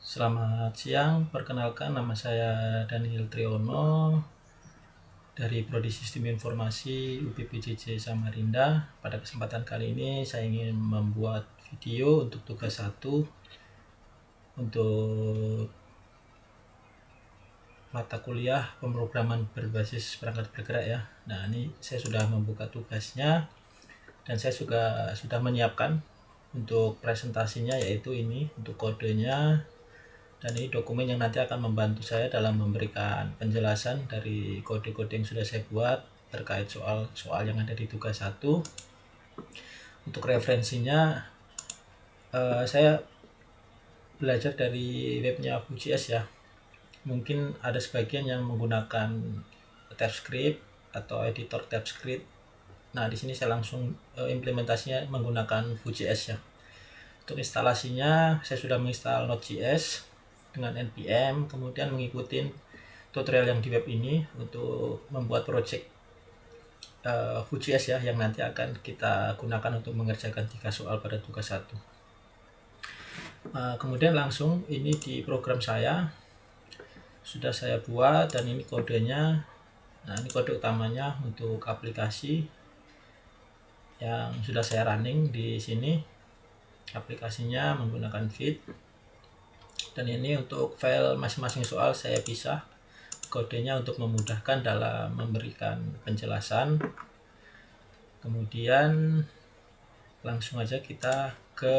Selamat siang, perkenalkan nama saya Daniel Triyono dari Prodi Sistem Informasi UPPJJ Samarinda. Pada kesempatan kali ini saya ingin membuat video untuk tugas 1 untuk mata kuliah pemrograman berbasis perangkat bergerak ya. Nah, ini saya sudah membuka tugasnya dan saya juga sudah menyiapkan untuk presentasinya, yaitu ini untuk kodenya. Dan ini dokumen yang nanti akan membantu saya dalam memberikan penjelasan dari kode-kode yang sudah saya buat terkait soal-soal yang ada di tugas 1. Untuk referensinya, saya belajar dari webnya Vue.js ya. Mungkin ada sebagian yang menggunakan TypeScript atau editor TypeScript. Nah, di sini saya langsung implementasinya menggunakan Vue.js ya. Untuk instalasinya, saya sudah menginstal Node.js dengan npm, kemudian mengikuti tutorial yang di web ini untuk membuat project Vue.js ya, yang nanti akan kita gunakan untuk mengerjakan 3 soal pada tugas 1. Kemudian langsung ini di program saya sudah saya buat, dan ini kodenya. Nah, ini kode utamanya untuk aplikasi yang sudah saya running di sini. Aplikasinya menggunakan Vite, dan ini untuk file masing-masing soal saya pisah kodenya untuk memudahkan dalam memberikan penjelasan. Kemudian langsung aja kita ke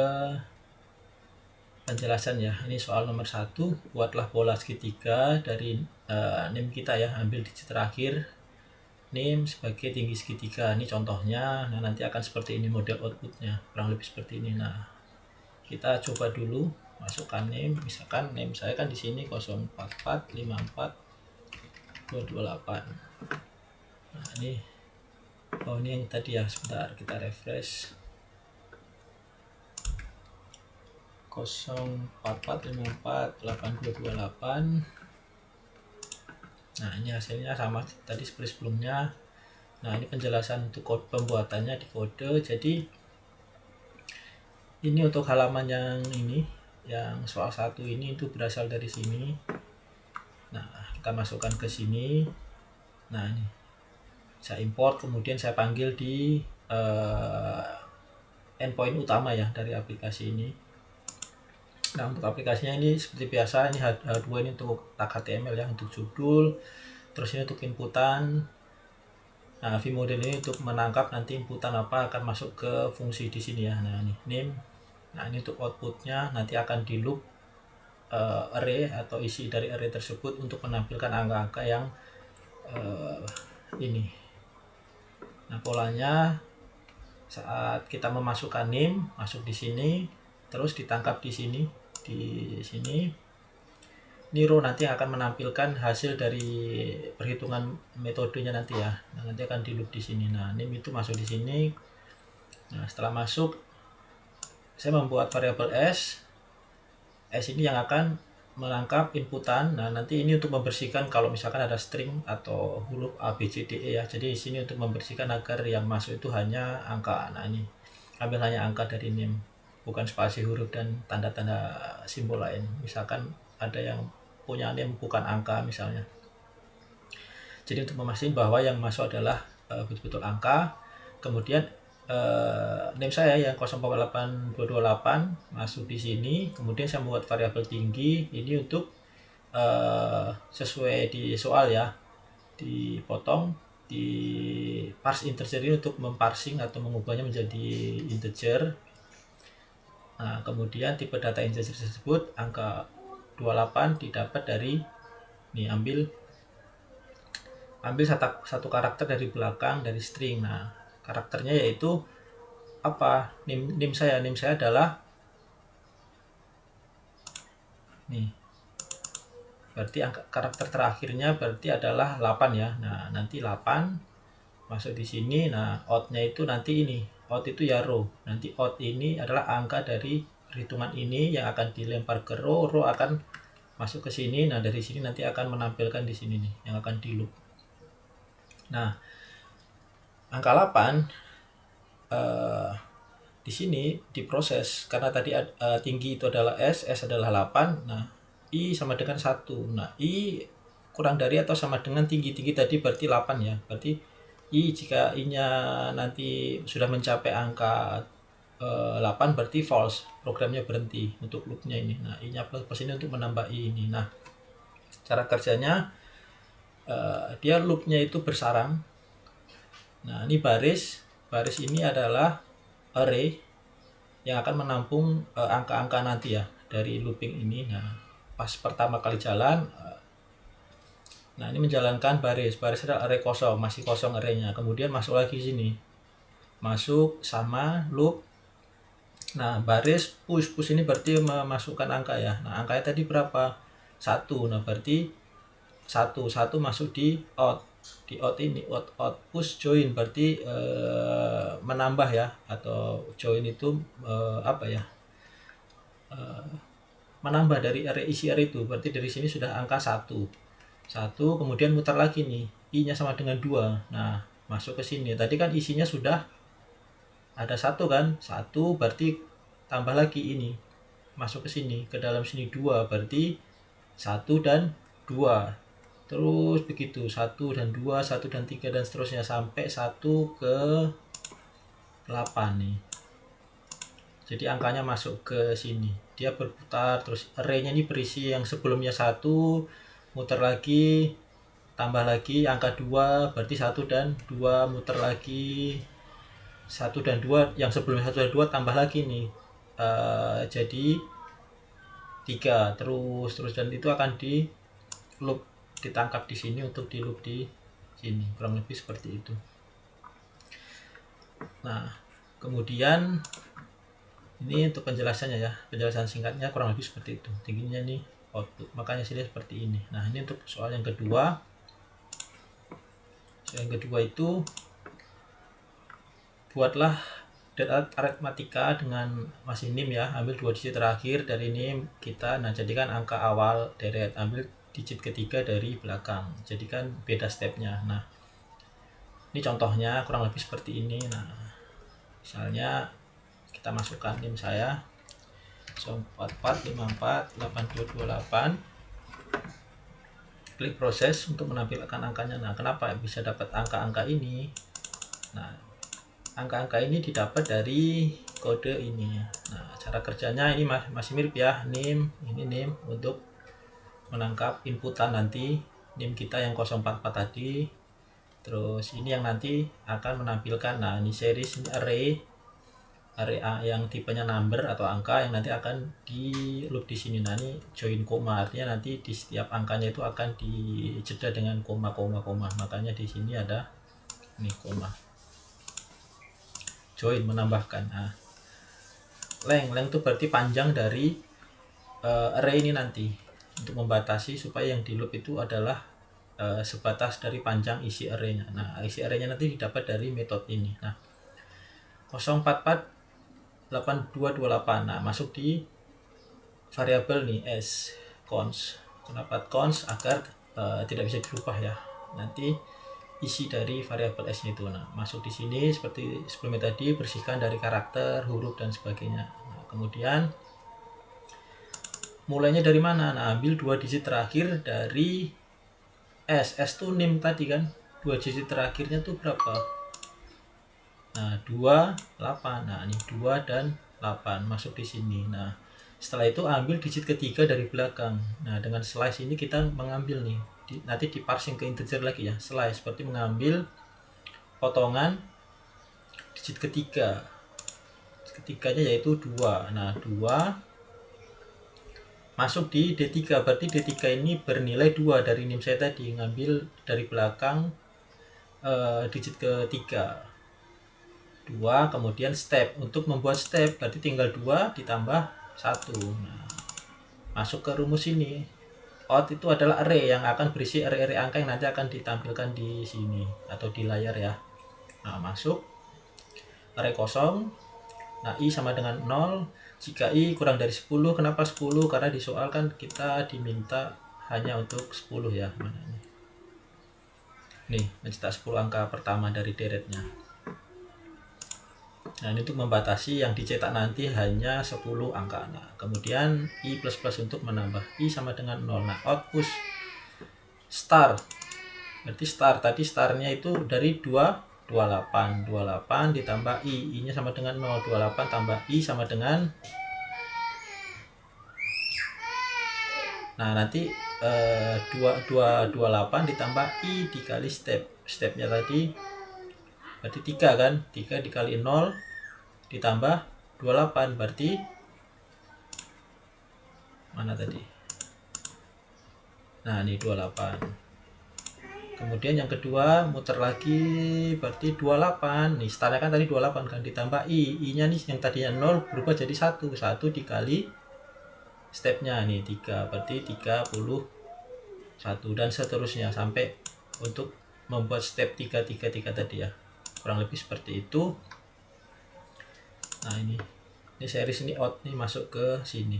penjelasan ya. Ini soal nomor 1, buatlah pola segitiga dari name kita ya, ambil digit terakhir name sebagai tinggi segitiga. Ini contohnya. Nah, nanti akan seperti ini model outputnya, kurang lebih seperti ini. Nah, kita coba dulu masukkan name. Misalkan name saya kan di sini 04454228. Nah, ini yang tadi ya, sebentar kita refresh. 04454228. Nah, ini hasilnya sama tadi seperti sebelumnya. Nah, ini penjelasan untuk kode pembuatannya di kode. Jadi ini untuk halaman yang ini, yang soal 1 ini itu berasal dari sini. Nah, kita masukkan ke sini. Nah, ini saya import, kemudian saya panggil di endpoint utama ya dari aplikasi ini. Nah, untuk aplikasinya ini seperti biasa, ini H2 ini untuk tag HTML ya, untuk judul. Terus ini untuk inputan. Nah, vModel ini untuk menangkap nanti inputan apa akan masuk ke fungsi di sini ya. Nah, ini name. Nah, ini untuk outputnya nanti akan di loop array atau isi dari array tersebut untuk menampilkan angka-angka yang ini. Nah, polanya saat kita memasukkan name masuk di sini, terus ditangkap di sini, ini row nanti akan menampilkan hasil dari perhitungan metodenya nanti ya. Nah, nanti akan di loop di sini. Nah, name itu masuk di sini. Nah, setelah masuk, saya membuat variabel s ini yang akan menangkap inputan. Nah, nanti ini untuk membersihkan kalau misalkan ada string atau huruf A, B, C, D, E ya. Jadi di sini untuk membersihkan agar yang masuk itu hanya angka. Nah, ini ambil hanya angka dari name, bukan spasi huruf dan tanda-tanda simbol lain. Misalkan ada yang punya name bukan angka misalnya. Jadi untuk memastikan bahwa yang masuk adalah betul-betul angka. Kemudian name saya yang 048228 masuk di sini. Kemudian saya membuat variabel tinggi ini untuk sesuai di soal ya, dipotong di parse integer ini untuk memparsing atau mengubahnya menjadi integer. Nah, kemudian tipe data integer tersebut angka 28 didapat dari ini, ambil satu karakter dari belakang dari string. Nah, karakternya yaitu apa? Name saya adalah nih. Berarti angka karakter terakhirnya berarti adalah 8 ya. Nah, nanti 8 masuk di sini. Nah, out-nya itu nanti ini. Out itu ya row. Nanti out ini adalah angka dari perhitungan ini yang akan dilempar ke row. Row akan masuk ke sini. Nah, dari sini nanti akan menampilkan di sini nih yang akan di loop. Nah, angka 8 di sini diproses karena tadi tinggi itu adalah s adalah 8. Nah, I sama dengan 1. Nah, I kurang dari atau sama dengan tinggi tadi berarti 8 ya. Berarti I jika I-nya nanti sudah mencapai angka 8 berarti false, programnya berhenti untuk loopnya ini. Nah, I-nya plus ini untuk menambah I ini. Nah, cara kerjanya dia loopnya itu bersarang. Nah, ini baris ini adalah array yang akan menampung angka-angka nanti ya dari looping ini. Nah, pas pertama kali jalan, nah ini menjalankan baris adalah array kosong, masih kosong arraynya. Kemudian masuk lagi sini, masuk sama loop. Nah, baris push ini berarti memasukkan angka ya. Nah, angkanya tadi berapa? 1. Nah, berarti 1 masuk di out. Di out ini out push join berarti menambah ya, atau join itu apa ya? Menambah dari isi array itu. Berarti dari sini sudah angka 1. Kemudian mutar lagi nih. I-nya sama dengan 2. Nah, masuk ke sini. Tadi kan isinya sudah ada 1 kan? 1 berarti tambah lagi ini. Masuk ke sini, ke dalam sini 2 berarti 1 dan 2. Terus begitu, 1 dan 2, 1 dan 3 dan seterusnya sampai 1 ke 8 nih. Jadi angkanya masuk ke sini. Dia berputar terus, array-nya ini berisi yang sebelumnya 1, muter lagi, tambah lagi angka 2 berarti 1 dan 2, muter lagi 1 dan 2, yang sebelumnya 1 dan 2 tambah lagi nih. Jadi 3 terus dan itu akan di loop, ditangkap di sini untuk di loop di sini, kurang lebih seperti itu. Nah, kemudian ini untuk penjelasannya ya, penjelasan singkatnya kurang lebih seperti itu. Tingginya nih output, makanya hasilnya seperti ini. Nah, ini untuk soal yang kedua. Soal yang kedua itu buatlah data aritmatika dengan masih nim ya, ambil 2 digit terakhir dari nim kita. Nah, jadikan angka awal deret, ambil digit ketiga dari belakang, jadikan beda stepnya. Nah, ini contohnya kurang lebih seperti ini. Nah, misalnya kita masukkan nim saya 044548228, klik proses untuk menampilkan angkanya. Nah, kenapa bisa dapat angka-angka ini? Nah, angka-angka ini didapat dari kode ini. Nah, cara kerjanya ini masih mirip ya, nim untuk menangkap inputan nanti nim kita yang 044 tadi. Terus ini yang nanti akan menampilkan, nah ini series, ini array A yang tipenya number atau angka yang nanti akan di loop di sini. Nah, ini join koma, artinya nanti di setiap angkanya itu akan dijeda dengan koma. Makanya di sini ada ini koma. Join menambahkan. Nah, length itu berarti panjang dari array ini nanti, untuk membatasi supaya yang di loop itu adalah sebatas dari panjang isi arraynya. Nah, isi arraynya nanti didapat dari metode ini. Nah, 0448228. Nah, masuk di variabel nih s cons. Kenapa cons? Agar tidak bisa dirubah ya. Nanti isi dari variabel s itu. Nah, masuk di sini seperti sebelumnya tadi, bersihkan dari karakter, huruf dan sebagainya. Nah, kemudian mulainya dari mana? Nah, ambil 2 digit terakhir dari s tuh nim tadi kan. 2 digit terakhirnya tuh berapa? Nah, 28. Nah, ini 2 dan 8 masuk di sini. Nah, setelah itu ambil digit ketiga dari belakang. Nah, dengan slice ini kita mengambil nih, nanti diparsing ke integer lagi ya. Slice seperti mengambil potongan digit ketiga. Ketiganya yaitu 2. Nah, 2 masuk di D3. Berarti D3 ini bernilai 2 dari nim saya tadi, ngambil dari belakang digit ketiga. 2, kemudian step. Untuk membuat step berarti tinggal 2 ditambah 1. Nah, masuk ke rumus ini. Out itu adalah array yang akan berisi array angka yang nanti akan ditampilkan di sini atau di layar ya. Nah, masuk array kosong. Nah, i sama dengan 0 jika i kurang dari 10. Kenapa 10? Karena di soal kan kita diminta hanya untuk 10 ya. Mana ini? Nih, mencetak 10 angka pertama dari deretnya. Nah, ini untuk membatasi yang dicetak nanti hanya 10 angka. Nah, kemudian I++ untuk menambah I sama dengan 0. Nah, output star. Berarti star tadi startnya itu dari 28 ditambah I-nya sama dengan 0. 28 tambah I sama dengan, nah nanti 28 ditambah I dikali stepnya tadi berarti 3 kan, 3 dikali 0 ditambah 28 berarti mana tadi, nah ini 28. Kemudian yang kedua muter lagi berarti 28. Nih startnya kan tadi 28 kan, ditambah I-nya nih yang tadinya 0 berubah jadi 1 dikali stepnya nih 3 berarti 31 dan seterusnya sampai untuk membuat step 3 tadi ya. Kurang lebih seperti itu. Nah, ini series ini out nih masuk ke sini.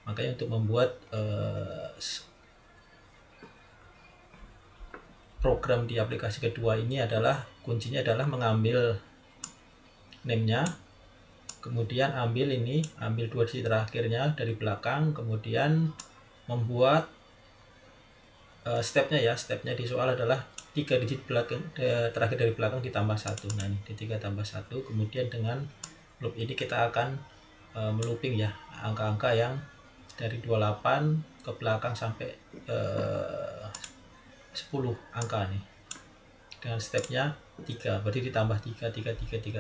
Makanya untuk membuat program di aplikasi kedua ini adalah kuncinya adalah mengambil name-nya, kemudian ambil 2 digit terakhirnya dari belakang, kemudian membuat stepnya di soal adalah 3 digit belakang terakhir dari belakang ditambah 1. Nah, ini di 3 tambah 1. Kemudian dengan loop ini kita akan melooping ya angka-angka yang dari 28 ke belakang sampai 10 angka nih dengan stepnya 3, berarti ditambah 3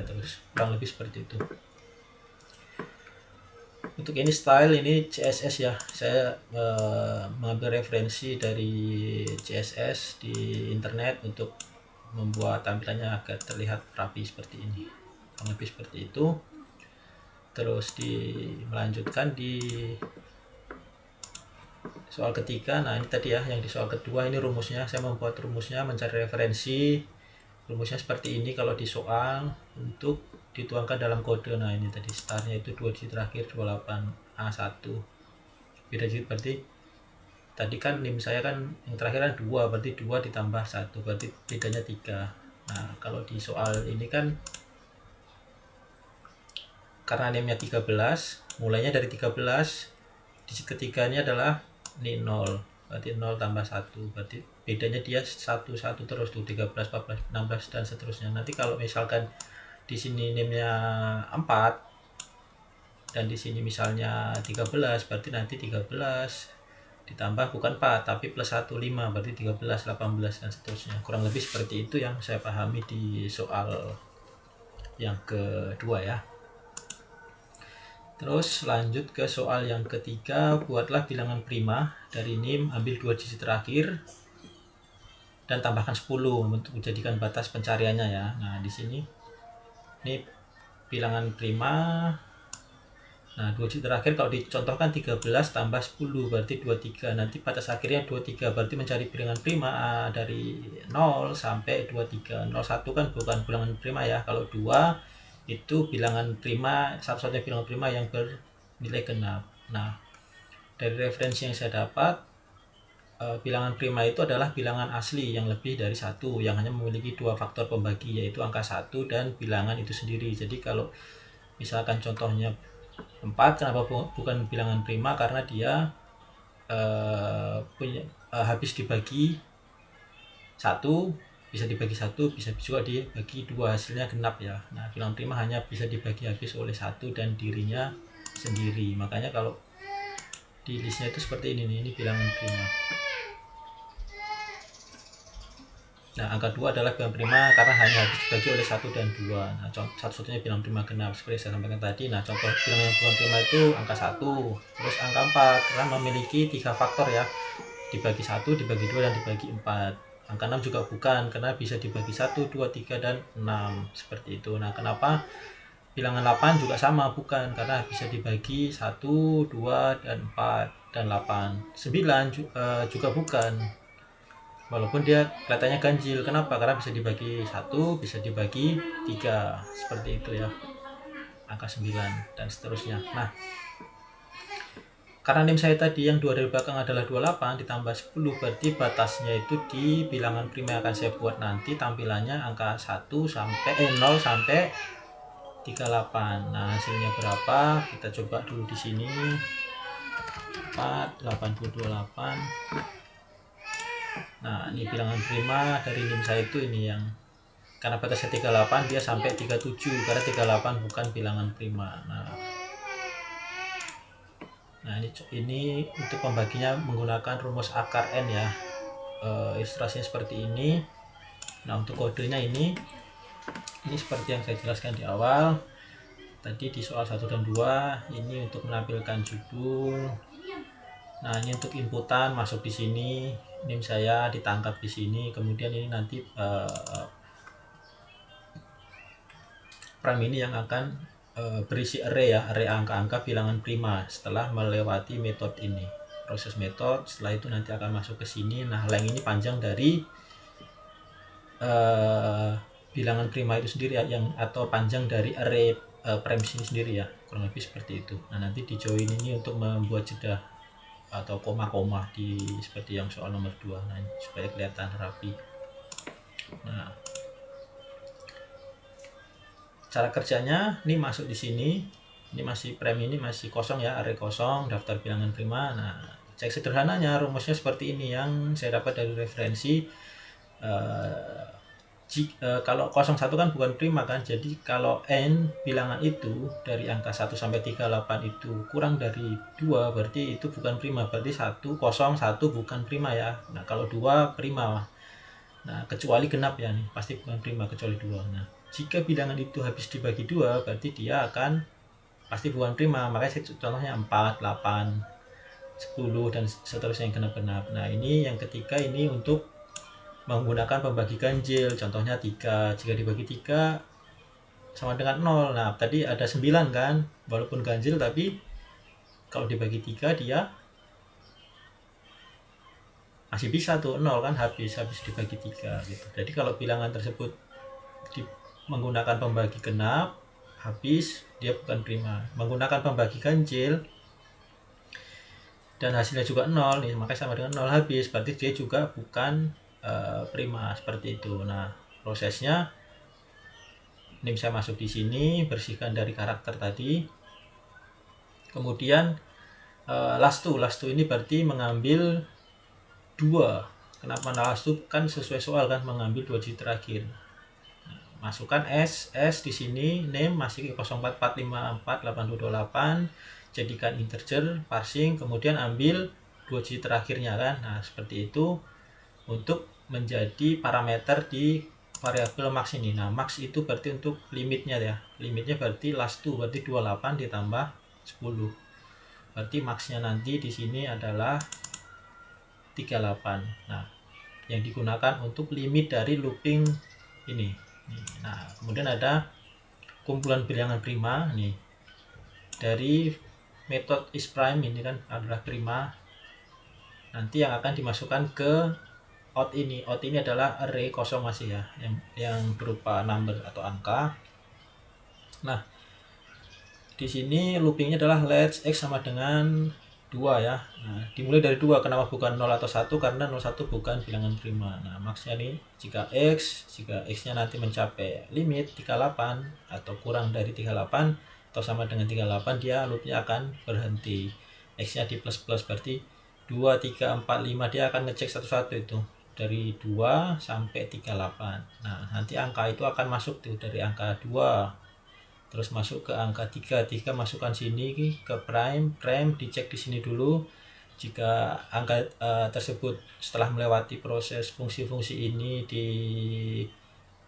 terus, kurang lebih seperti itu. Untuk ini style ini CSS ya, saya mengambil referensi dari CSS di internet untuk membuat tampilannya agar terlihat rapi seperti ini, kurang lebih seperti itu. Terus melanjutkan di soal ketiga. Nah, ini tadi ya yang di soal kedua, ini rumusnya, saya membuat rumusnya mencari referensi. Rumusnya seperti ini kalau di soal untuk dituangkan dalam kode. Nah, ini tadi startnya itu 2 digit terakhir 28A1 beda digit, berarti tadi kan NIM saya kan yang terakhir kan 2, berarti 2 ditambah 1 berarti bedanya 3. Nah, kalau di soal ini kan karena NIM-nya 13, mulainya dari 13, digit ketiganya adalah ini 0, berarti 0 tambah 1 berarti bedanya dia 1 terus tuh, 13, 14, 16 dan seterusnya. Nanti kalau misalkan di sini NIM-nya 4 dan di sini misalnya 13, berarti nanti 13 ditambah bukan 4 tapi plus 1 5, berarti 13, 18 dan seterusnya. Kurang lebih seperti itu yang saya pahami di soal yang kedua ya. Terus lanjut ke soal yang ketiga, buatlah bilangan prima dari NIM, ambil 2 digit terakhir dan tambahkan 10 untuk menjadikan batas pencariannya ya. Nah, di sini ini bilangan prima. Nah, 2 digit terakhir kalau dicontohkan 13 tambah 10 berarti 23. Nanti batas akhirnya 23, berarti mencari bilangan prima dari 0 sampai 23. 01 kan bukan bilangan prima ya. Kalau 2 itu bilangan prima, satu-satunya bilangan prima yang bernilai genap. Nah, dari referensi yang saya dapat, bilangan prima itu adalah bilangan asli yang lebih dari 1, yang hanya memiliki 2 faktor pembagi, yaitu angka 1 dan bilangan itu sendiri. Jadi kalau misalkan contohnya 4, kenapa bukan bilangan prima? Karena dia habis dibagi 1, bisa dibagi 1, bisa juga dibagi 2, hasilnya genap ya. Nah, bilangan prima hanya bisa dibagi habis oleh 1 dan dirinya sendiri. Makanya kalau di listnya itu seperti ini nih, ini bilangan prima. Nah, angka 2 adalah bilangan prima karena hanya habis dibagi oleh 1 dan 2. Nah, satu-satunya bilangan prima genap seperti saya sampaikan tadi. Nah, contoh bilangan prima itu angka 1, terus angka 4 karena memiliki 3 faktor ya. Dibagi 1, dibagi 2 dan dibagi 4. Angka 6 juga bukan, karena bisa dibagi 1, 2, 3, dan 6. Seperti itu. Nah, kenapa bilangan 8 juga sama? Bukan, karena bisa dibagi 1, 2, dan 4, dan 8. 9 juga bukan. Walaupun dia kelihatannya ganjil. Kenapa? Karena bisa dibagi 1, bisa dibagi 3. Seperti itu ya. Angka 9, dan seterusnya. Nah, karena NIM saya tadi yang 2 dari belakang adalah 28 ditambah 10, berarti batasnya itu di bilangan prima yang akan saya buat nanti tampilannya angka 0 sampai 38. Nah, hasilnya berapa? Kita coba dulu di sini. 4,88. Nah, ini bilangan prima dari NIM saya itu ini yang karena batasnya 38 dia sampai 37 karena 38 bukan bilangan prima. Nah, ini untuk pembaginya menggunakan rumus akar N ya. Ilustrasinya seperti ini. Nah, untuk kodenya ini seperti yang saya jelaskan di awal tadi di soal 1 dan 2. Ini untuk menampilkan judul. Nah, ini untuk inputan masuk di sini, NIM saya ditangkap di sini, kemudian ini nanti prime ini yang akan berisi array ya, array angka-angka bilangan prima setelah melewati metode ini, proses metode. Setelah itu nanti akan masuk ke sini. Nah, length ini panjang dari bilangan prima itu sendiri ya, yang atau panjang dari array prime ini sendiri ya, kurang lebih seperti itu. Nah, nanti di join ini untuk membuat jeda atau koma-koma di seperti yang soal nomor 2. Nah, supaya kelihatan rapi. Nah, cara kerjanya ini masuk di sini. Ini masih prime ini masih kosong ya, array kosong, daftar bilangan prima. Nah, cek sederhananya rumusnya seperti ini yang saya dapat dari referensi. Kalau 01 kan bukan prima kan, jadi kalau n bilangan itu dari angka 1 sampai 38 itu kurang dari 2 berarti itu bukan prima, berarti 101 bukan prima ya. Nah, kalau 2 prima. Nah, kecuali genap ya nih, pasti bukan prima kecuali 2. Nah, jika bilangan itu habis dibagi 2 berarti dia akan pasti bukan prima. Makanya contohnya 4, 8, 10 dan seterusnya yang genap-genap. Nah, ini yang ketiga ini untuk menggunakan pembagi ganjil, contohnya 3. Jika dibagi 3 sama dengan 0. Nah, tadi ada 9 kan, walaupun ganjil tapi kalau dibagi 3 dia masih bisa tuh 0 kan, habis dibagi 3 gitu. Jadi kalau bilangan tersebut menggunakan pembagi genap habis, dia bukan prima. Menggunakan pembagi ganjil dan hasilnya juga 0 nih, makanya sama dengan 0 habis, berarti dia juga bukan prima, seperti itu. Nah, prosesnya NIM saya masuk di sini, bersihkan dari karakter tadi. Kemudian last to ini berarti mengambil 2. Kenapa last to? Kan sesuai soal kan, mengambil 2 digit terakhir. Nah, masukkan S di sini, NIM masih 044548228, jadikan integer, parsing, kemudian ambil 2 digit terakhirnya kan. Nah, seperti itu untuk menjadi parameter di variabel max ini. Nah, max itu berarti untuk limitnya ya. Limitnya berarti last to berarti 28 ditambah 10. Berarti maxnya nanti di sini adalah 38. Nah, yang digunakan untuk limit dari looping ini. Nah, kemudian ada kumpulan bilangan prima nih. Dari metode isPrime ini kan adalah prima. Nanti yang akan dimasukkan ke out ini adalah array kosong masih ya, yang berupa number atau angka. Nah, di sini loopingnya adalah let x sama dengan 2 ya. Nah, dimulai dari 2. Kenapa bukan 0 atau 1? Karena 01 bukan bilangan prima. Nah, maksnya nih jika x-nya nanti mencapai limit 38 atau kurang dari 38 atau sama dengan 38, dia loopnya akan berhenti. X-nya di plus-plus berarti 2, 3, 4, 5, dia akan ngecek satu-satu itu dari 2 sampai 38. Nah, nanti angka itu akan masuk tuh dari angka 2 terus masuk ke angka 3 masukkan sini ke prime dicek di sini dulu. Jika angka tersebut setelah melewati proses fungsi-fungsi ini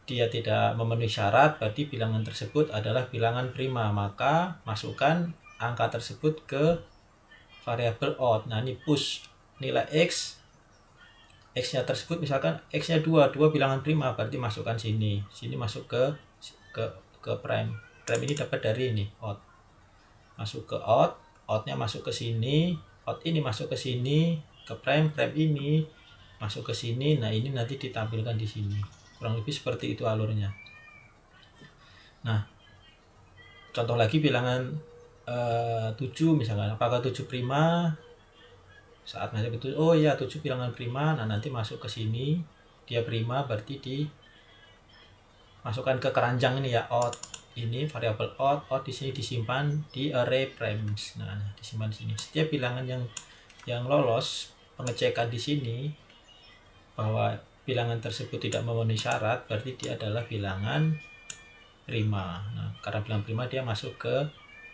dia tidak memenuhi syarat, berarti bilangan tersebut adalah bilangan prima, maka masukkan angka tersebut ke variabel out. Nah, ini push nilai x-nya tersebut, misalkan x-nya 2 bilangan prima, berarti masukkan sini masuk ke prime ini dapat dari ini out, masuk ke outnya masuk ke sini, out ini masuk ke sini ke prime ini masuk ke sini. Nah, ini nanti ditampilkan di sini, kurang lebih seperti itu alurnya. Nah, contoh lagi bilangan 7 misalkan, apakah 7 prima? Saat masuk itu, oh iya 7 bilangan prima. Nah, nanti masuk ke sini dia prima, berarti masukkan ke keranjang ini ya, out ini variabel out di sini disimpan di array primes. Nah, disimpan di sini. Setiap bilangan yang lolos pengecekan di sini bahwa bilangan tersebut tidak memenuhi syarat, berarti dia adalah bilangan prima. Nah, karena bilangan prima dia masuk ke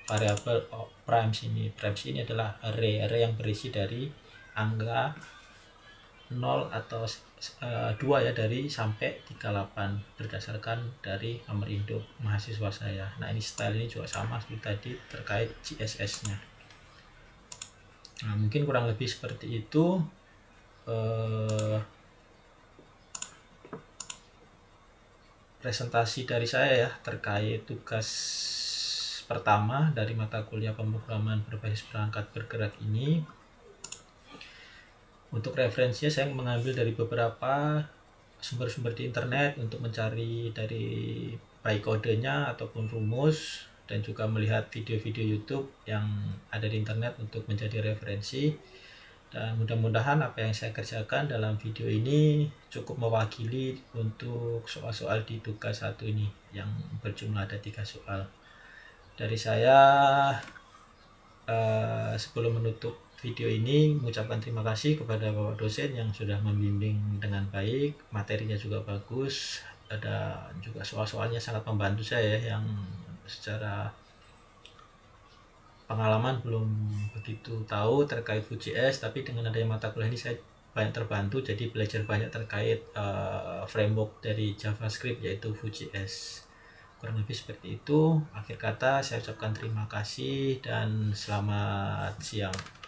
variabel primes ini. Primes ini adalah array yang berisi dari angka 0 atau 2 ya, dari sampai 38 berdasarkan dari nomor induk mahasiswa saya. Nah, ini style ini juga sama seperti tadi terkait CSS-nya. Nah, mungkin kurang lebih seperti itu. Presentasi dari saya ya terkait tugas pertama dari mata kuliah pemrograman berbasis perangkat bergerak ini. Untuk referensinya saya mengambil dari beberapa sumber-sumber di internet untuk mencari dari baik kodenya ataupun rumus, dan juga melihat video-video YouTube yang ada di internet untuk menjadi referensi. Dan mudah-mudahan apa yang saya kerjakan dalam video ini cukup mewakili untuk soal-soal di tugas 1 ini yang berjumlah ada 3 soal. Dari saya sebelum menutup video ini mengucapkan terima kasih kepada Bapak dosen yang sudah membimbing dengan baik, materinya juga bagus, ada juga soal-soalnya sangat membantu saya yang secara pengalaman belum begitu tahu terkait Vue.js, tapi dengan adanya mata kuliah ini saya banyak terbantu, jadi belajar banyak terkait framework dari JavaScript yaitu Vue.js. Kurang lebih seperti itu. Akhir kata saya ucapkan terima kasih dan selamat siang.